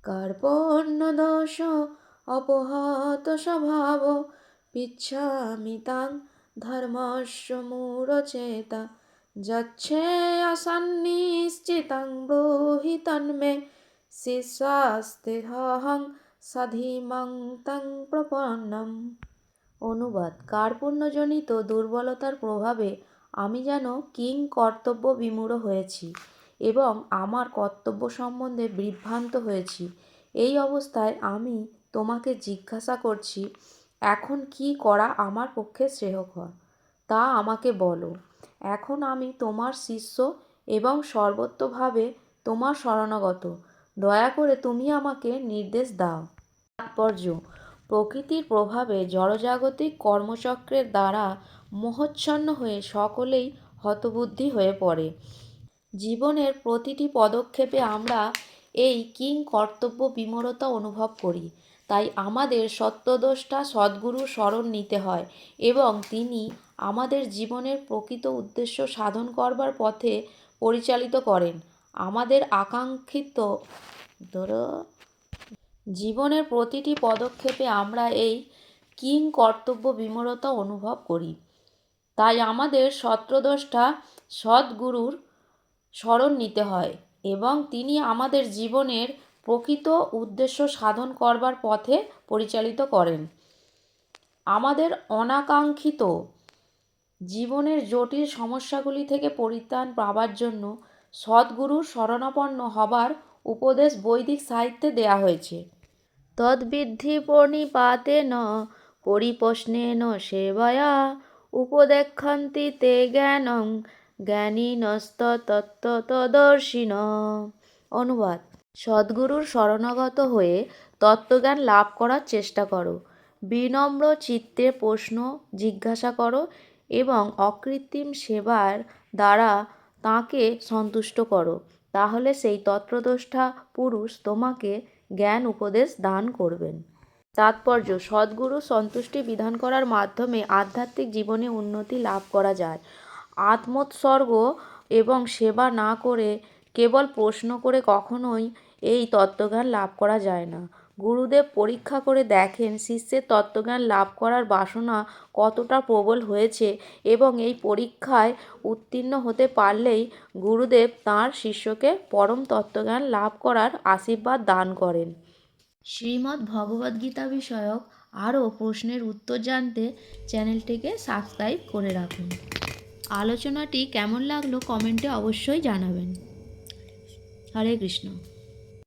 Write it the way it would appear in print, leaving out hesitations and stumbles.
কার্পণ্যদোষ অপহত স্বভাব পিচ্ছামি তাং ধর্মস্য মূঢ়চেতা যচ্ছেয়সন্নিশ্চিতং ব্রূহি তন্মে শিষ্যাস্তেহং সধীমং তং প্রপন্নম। অনুবাদ: কার্পণ্যজনিত দুর্বলতার প্রভাবে আমি যেন কিং কর্তব্য বিমূঢ় হয়েছি এবং আমার কর্তব্য সম্বন্ধে বিভ্রান্ত হয়েছি। এই অবস্থায় আমি তোমাকে জিজ্ঞাসা করছি, এখন কি করা আমার পক্ষে শ্রেয়কর তা আমাকে বলো। এখন আমি তোমার শিষ্য এবং সর্বতোভাবে তোমার শরণাগত। দয়া করে তুমি আমাকে নির্দেশ দাও। তাৎপর্য: প্রকৃতির প্রভাবে জড়জাগতিক কর্মচক্রের দ্বারা মোহাচ্ছন্ন হয়ে সকলেই হতবুদ্ধি হয়ে পড়ে। জীবনের প্রতিটি পদক্ষেপে আমরা এই কিং কর্তব্য বিমূঢ়তা অনুভব করি। তাই আমাদের সত্যদ্রষ্টা সদ্গুরুর শরণ নিতে হয় এবং তিনি আমাদের জীবনের প্রকৃত উদ্দেশ্য সাধন করবার পথে পরিচালিত করেন। আমাদের আকাঙ্ক্ষিত জীবনের প্রতিটি পদক্ষেপে আমরা এই কিং কর্তব্য বিমূঢ়তা অনুভব করি। তাই আমাদের সত্যদ্রষ্টা সদ্গুরুর শরণ নিতে হয় এবং তিনি আমাদের জীবনের প্রকৃত উদ্দেশ্য সাধন করবার পথে পরিচালিত করেন। আমাদের অনাকাঙ্ক্ষিত জীবনের জটিল সমস্যাগুলি থেকে পরিত্রাণ পাবার জন্য সদ্গুরুর শরণাপন্ন হবার উপদেশ বৈদিক সাহিত্যে দেয়া হয়েছে। তদ্বিদ্ধি প্রণিপাতেন পরিপ্রশ্নেন সেবয়া উপদেক্ষন্তি তে জ্ঞানং জ্ঞানিনস্তত্ত্বদর্শিনঃ। অনুবাদ: সদ্গুরুর শরণাগত হয়ে তত্ত্বজ্ঞান লাভ করার চেষ্টা করো, বিনম্র চিত্তে প্রশ্ন জিজ্ঞাসা করো এবং অকৃত্রিম সেবার দ্বারা তাঁকে সন্তুষ্ট করো। তাহলে সেই তত্ত্বদ্রষ্টা পুরুষ তোমাকে জ্ঞান উপদেশ দান করবেন। তাৎপর্য: সদ্গুরুর সন্তুষ্টি বিধান করার মাধ্যমে আধ্যাত্মিক জীবনে উন্নতি লাভ করা যায়। আত্মোৎসর্গ এবং সেবা না করে কেবল প্রশ্ন করে কখনোই এই তত্ত্বজ্ঞান লাভ করা যায় না। গুরুদেব পরীক্ষা করে দেখেন শিষ্যের তত্ত্বজ্ঞান লাভ করার বাসনা কতটা প্রবল হয়েছে এবং এই পরীক্ষায় উত্তীর্ণ হতে পারলেই গুরুদেব তাঁর শিষ্যকে পরম তত্ত্বজ্ঞান লাভ করার আশীর্বাদ দান করেন। শ্রীমদ্ ভগবদ্গীতা বিষয়ক আরও প্রশ্নের উত্তর জানতে চ্যানেলটিকে সাবস্ক্রাইব করে রাখুন। আলোচনাটি কেমন লাগলো কমেন্টে অবশ্যই জানাবেন। হরে কৃষ্ণ।